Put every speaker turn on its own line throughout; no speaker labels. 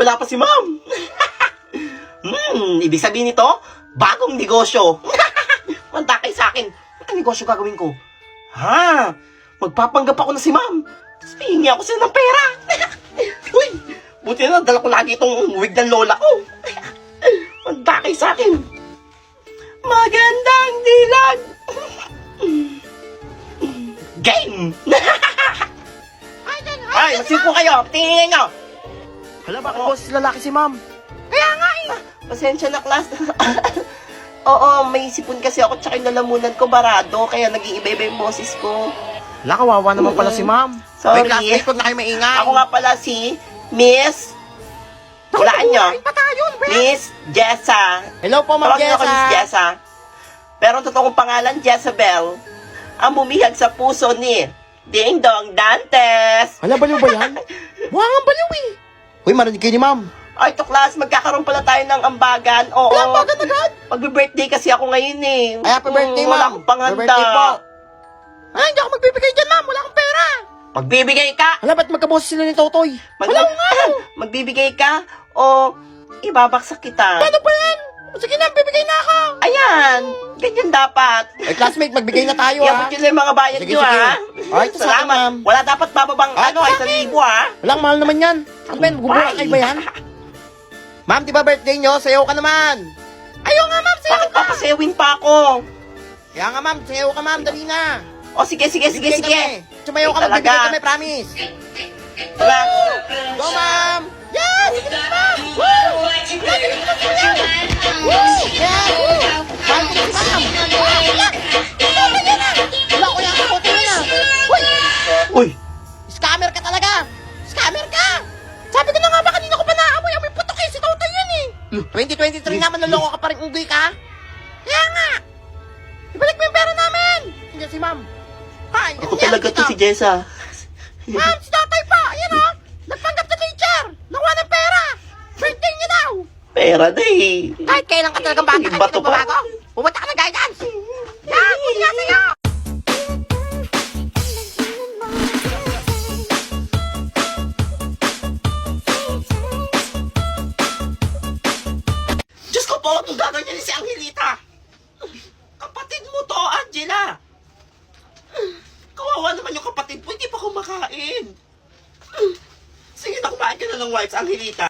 wala pa si ma'am. Ibig sabihin nito, bagong negosyo. Manda kayo sa akin. Anong negosyo gagawin ko? Magpapanggap ako na si ma'am. Tapos hihingi ako sila ng pera. Uy, buti na dala ko lagi itong wig ng lola ko. Manda kayo sa akin. Magandang dilag. Game! Ay, magsimpo kayo. Tingin nyo.
Hala, baka boses lalaki si ma'am.
Kaya nga eh. Pasensya na, class. Oo, may sipon kasi ako tsaka yung lalamunan ko barado. Kaya naging iba-iba yung boses ko.
Hala, kawawa naman pala si ma'am.
Sorry.
May classmate, huwag na kayo maingay.
Ako nga pala si Miss... Hulaan nyo. Miss Jessa.
Hello po, ma'am
Tawag niyo ako Miss
Jessa.
Jessa. Pero ang totoong pangalan, Jezabel. Ang bumihag sa puso ni Ding Dong Dantes.
Hala, baliw ba yan? Mukha nga baliw eh. Uy, marinig kayo ni ma'am.
Ay, to class, magkakaroon pala tayo ng ambagan. Oo.
Ambagan agad?
Magbe-birthday kasi ako ngayon eh.
Ay, happy birthday,
Wala
ma'am.
akong panganda.
Happy birthday po. Ay, hindi ako magbibigay dyan, ma'am. Wala akong pera.
Magbibigay ka?
Hala, ba't magkaboses sila ni Totoy? Hala nga.
Magbibigay ka o ibabaksak kita?
Paano pa yan? Sige na, bibigay na ako.
Ayan, ganyan dapat.
Ay, classmate, magbigay na tayo,
Iabot nyo lang yung mga bayad
Sige,
nyo,
sige.
ha?
Ay, ito sa akin,
Salamat.
ma'am.
Wala dapat bababang
Ay, ito sa
sa
akin.
libo, ha?
Walang mahal naman yan. Ano ba yan? Gumulakay ba yan? Ma'am, di ba birthday nyo? Sayaw ka naman. Ayaw nga, ma'am. Sayaw
Bakit
ka.
papasewin pa ako?
Kaya nga, ma'am. Sayaw ka, ma'am. Dali na.
O, sige.
Bibigay kami. Sumayaw ka,
Ay,
magbibigay
talaga.
kami. Promise.
Tara.
Go, ma'am. Yes! Sige na, ma'am. Woo! Woo! Yes! Woo! Ma'am, sige, ma'am. Wala. Wala ko yan. Ako na. Uy!
Uy,
Scammer ka talaga. Scammer ka. Sabi ko na nga ba kanina ko pa naamoy. Amoy putok eh. Si Totoy yun eh. 2023 naman naloko ka pa rin unggoy ka. Kaya nga. Ibalik mo yung pera namin. Hindi si ma'am. Ay,
ako talaga to si Jessa.
Ma'am, si Totoy po. Ayan o. Nagpanggap sa teacher. Nakuha ng pera. Birthday niya daw.
Pera na eh.
Kahit kailan ka talagang bata,
Iba to pa.
Pumunta ka ng guidance. Yan, pumunta sa'yo.
Diyos ko po, itong gaganyan si Angelita. Kapatid mo to, Angela. Kawawa naman yung kapatid mo, hindi pa kumakain. Sige na, kumain ka na ng wipes, Angelita.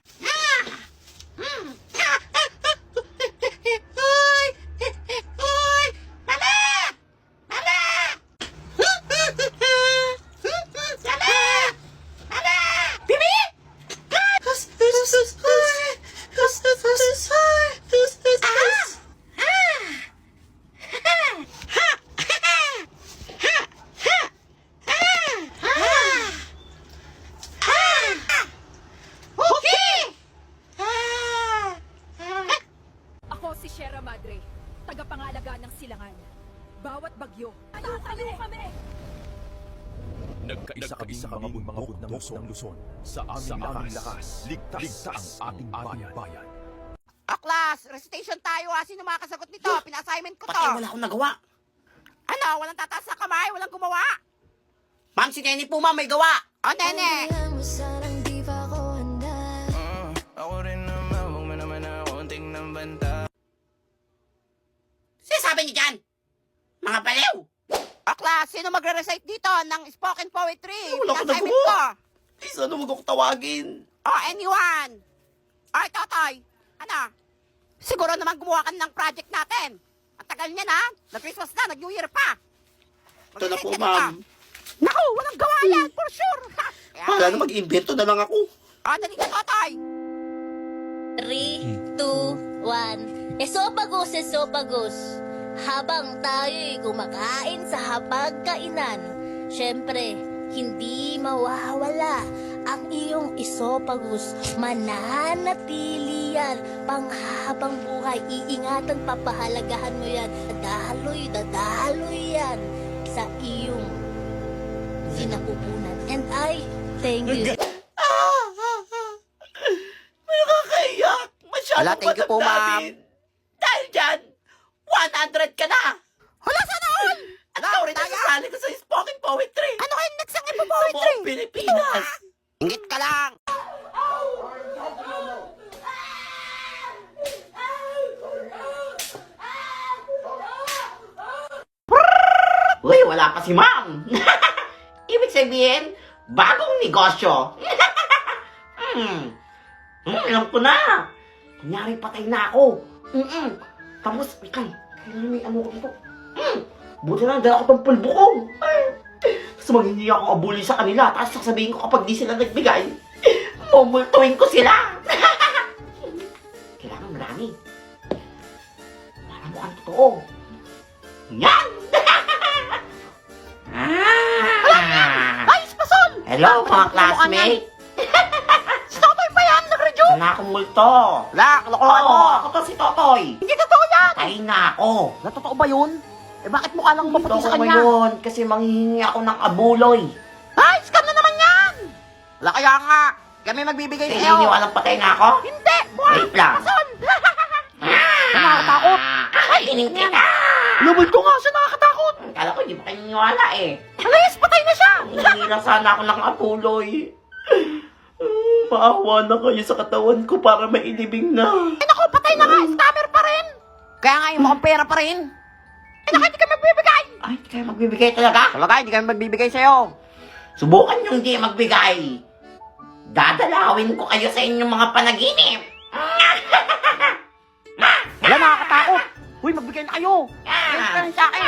Ako si Sierra Madre, tagapangalaga ng silangan. Bawat bagyo, tayo kami!
Nagkaisa kami mga bundok ng Luzon. Sa aming lakas, ligtas ang ating bayan.
Class, recitation tayo ha. Sino makakasagot nito? Pina-assignment ko to.
Patay, wala akong nagawa.
Ano? Walang tataas sa kamay? Walang gumawa?
Ma'am, si Nene po, ma'am, may gawa.
O, nene.
Ako rin naman, huwag mo naman ako tingnan banta.
Sinasabi niyo dyan? Mga baliw!
O, class, sino magre-recite dito ng spoken poetry?
Wala ko
Pina-assignment
nagawa.
ko.
Please, ano mo ko tawagin?
O, anyone? Ay, Totoy. Ano? Siguro naman gumawa ka ng project natin. Ang tagal niya na. Nag-Christmas na, nag-New Year pa.
Ito na po,
Mag-recite ka
ma'am.
dito. Naku, walang gawa yan, for sure.
Hala na mag-invento na lang ako.
O, dali ka, Totoy.
3, 2, 1. Esophagus. Habang tayo'y kumakain sa hapagkainan, syempre, hindi mawawala ang iyong esophagus. Mananatili yan panghabang buhay. Iingatan, papahalagahan mo yan. Dadaloy yan sa iyong sinapupunan. And I thank you.
Nakakaiyak. Masyadong
Hala, thank you po,
madamdamin. Dahil dyan, 100 ka na.
Hala, sana all?
At ikaw rin nasasali ko sa spoken poetry.
Ano kayo next ang
Sa
ipo-poetry?
buong Pilipinas.
Ingit ka lang.
Uy, wala pa si ma'am. Ibig sabihin, bagong negosyo. Alam ko na. Kunyari patay na ako. Tapos, ikay, kailan may ano ko dito? Buti na, dala ko tong pulbo ko. Tapos maghingi ako abuli sa kanila. Tapos sasabihin ko kapag di sila nagbigay, mumultuin ko sila. Kailangan marami. Para mukhang totoo. Yan!
Ay, Spasol!
Hello, mga classmate.
Si Totoy pa yan, nag-review!
Wala akong multo.
Wala, kalokohan mo.
Ako to si Totoy.
Hindi totoo yan!
Patay na ako.
Natotoo ba yun? Eh bakit mukha lang maputi sa kanya?
Ngayon, kasi manghihingi ako ng abuloy.
Ay, scam na naman yan! Wala kaya nga, kami magbibigay sa iyo.
Hindi walang patay na ako?
Hindi! Buhay!
Wait lang.
Spasol! Nakakatakot!
Kakainin kita.
Lumul ko nga siya, nakakatakot!
Kala ko hindi pa kayo niniwala eh.
Alayas, patay na siya!
Hihingi lang sana ako ng abuloy. Maawa na kayo sa katawan ko para mailibing na.
Ay naku, patay na nga, scammer pa rin! Kaya nga, yung mukhang pera pa rin. Ay naku, hindi kami magbibigay!
Ay, hindi kayo magbibigay talaga?
Talaga, hindi kami magbibigay sa'yo.
Subukan yung di magbigay. Dadalawin ko kayo sa inyong mga panaginip.
Wala, nakakatakot. Uy, magbigay na kayo. Ayun ka rin sa akin.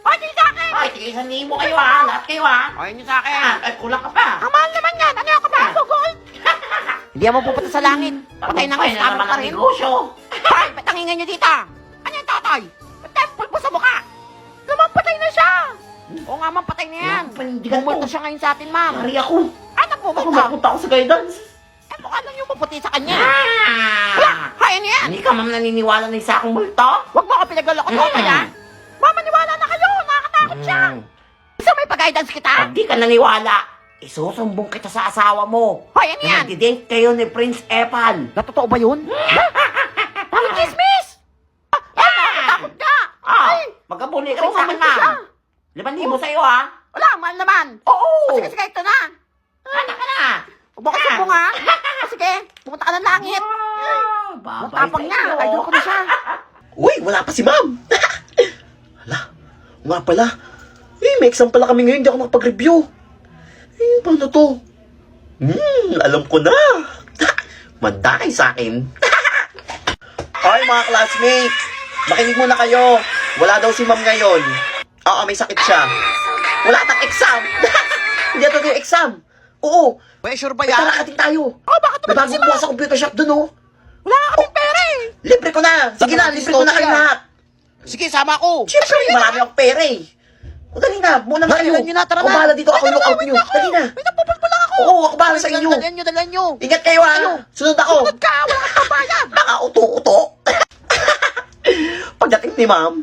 Ay, hindi sa akin.
Ay, sige, 1,000 kayo ha. Lahat kayo ha.
Ayun yung sa akin.
Ay, kulang ka pa.
Ang mahal naman yan. Ano yung kapasok, Gold? Hindi mo pupunta sa langit. Patay na nga,
Tagumpay
scammer
naman
pa
ang
rin.
negosyo.
Ay, ba't ang ingay niyo dito? Ano yung tatay? Ba't temple po sa mukha? Naman patay na siya. Oo nga, ma'am, patay na yan.
Ang panindigan mo.
Pumunta siya ngayon sa atin, ma'am.
Hari ako.
Ano
Ako
pumunta?
mapunta ako sa guidance.
Eh, mukha lang yung maputi sa kanya. Wala, kaya niya yan.
Hindi ka ma'am naniniwala na isa akong multo?
Huwag mo ako pinagloloko ko, kaya. Mama, maniwala na kayo. Nakakatakot siya. Isa may pag-guidance kita.
Pag di ka naniwala, isusumbong kita sa asawa mo.
Hoy, ano yan?
Nagdi-date kayo ni Prince Epan.
Natotoo ba yun? Ang chismis! Ay, nakakatakot ka!
Magkabuli ka
Oo
rin sa
nga,
akin,
may isa.
ma'am. 5,000 sa'yo, ha?
Wala, mahal naman.
Oo.
Sige, sige, ito na.
Anak ka na.
Huwag mo ko sumbong, ha? Sige, pumunta ka ng langit.
Babay
Ang tapang niya, idol ko na siya.
Uy, wala pa si ma'am. Hala, nga pala. May exam pala kami ngayon, hindi ako nakapag-review. Paano to? Alam ko na. Manday sa akin. Hoy mga classmate, makinig muna kayo. Wala daw si ma'am ngayon. Oo, may sakit siya. Wala tang exam. Hindi ito yung exam. Oo.
May sure ba
May kalakating tayo.
Oh, bakit
May
naman si
bagong bukas sa computer shop dun, oh.
Wala ka kaming pera eh.
Libre ko na. Sige na, libre ko na kayo lahat.
Sige, sama ko.
Siyempre, marami akong pera eh. O, dali na. Muna na kayo.
Dalihan nyo na, tara
Ako
na.
bahala dito. Ako yung lookout nyo. Dali na.
May napupulpo lang ako.
Oo, ako bahala sa inyo.
Dalan nyo.
Ingat kayo ha. Sunod ako.
Sunod ka, wala kang pabayad.
Nakauto-uto. Pagdating ni ma'am,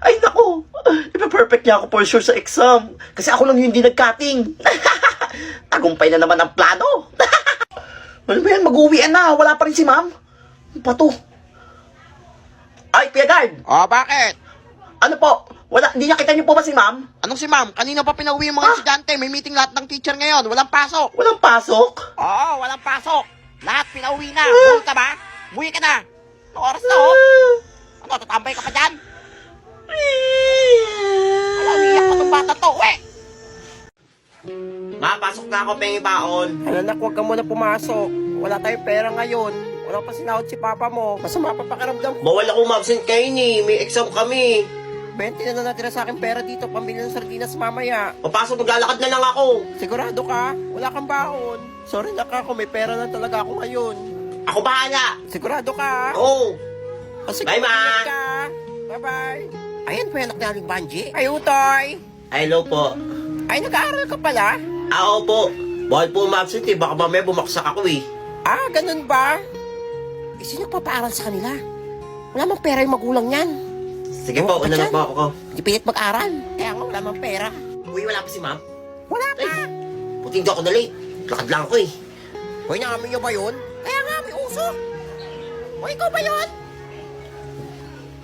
ay nako, ipa-perfect niya ako for sure sa exam. Kasi ako lang yung hindi nag-cutting. Tagumpay na naman ang plano. Ano ba yan? Mag-uwian na. Wala pa rin si ma'am. Ano pa to? Ay, Kuya Guard.
Oh, bakit?
Ano po? Wala, hindi nakita niyo po ba si ma'am?
Anong si ma'am? Kanina pa pinauwi yung mga estudyante. May meeting lahat ng teacher ngayon. Walang pasok.
Walang pasok?
Oo, walang pasok. Lahat pinauwi na. Buwi ka ba? Buwi ka na. Anong oras na, oh? Ano, tatambay ka pa dyan? Wala, umiyak pa itong bata to, eh.
Ma, pasok na ako, pengi baon.
Anak, huwag ka muna pumasok. Wala tayong pera ngayon. Wala pa sinahod si papa mo. Masama pa pakiramdam ko.
Bawal ako ma-absent kayo ni. May exam kami.
20 na natira sa akin pera dito. Pambili ng sardinas mamaya.
Papasok, maglalakad na lang ako.
Sigurado ka? Wala kang baon. Sorry na ka, may pera na talaga ako ngayon.
Ako bahala.
Sigurado ka?
Oo.
O, sige,
Bye, Ma.
ingat ka. Bye-bye. Ayan pa yung anak namin Banji. Ay, Utoy.
Hello po.
Ay, nag-aaral ka pala?
Ako po. Bawal po ma-absent eh. Baka mamaya bumaksak ako eh.
Ah, ganun ba? Eh, sino papaaral sa kanila? Wala mang pera yung magulang niyan.
Sige po, una na po ako.
Hindi pilit mag-aral. Kaya nga wala mang pera.
Uy, wala pa si ma'am.
Wala pa.
Buti hindi ako na-late. Lakad lang ako eh.
Hoy, naamin niyo ba yun? Kaya nga, may usok. Hoy, ikaw ba yun?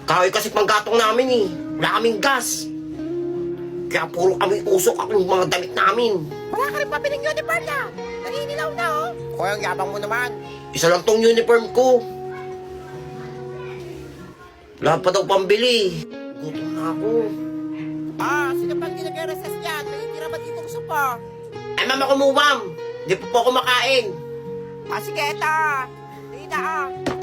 Kahoy kasi panggatong namin eh. Wala kaming gas. Kaya puro kami usok ako yung mga damit namin.
Wala ka rin pabiling uniform na. Naninilaw na, oh. Hoy, ang yabang mo naman.
Isa lang tong uniform ko. Wala pa daw pambili. Gutom na ako.
Ah, sino na pag nag-recess yan, may tira ba dito gusto pa? Ay, mama ko mo, ma'am. Di po po kumakain. Ah, sige, eta. Hindi na, ah.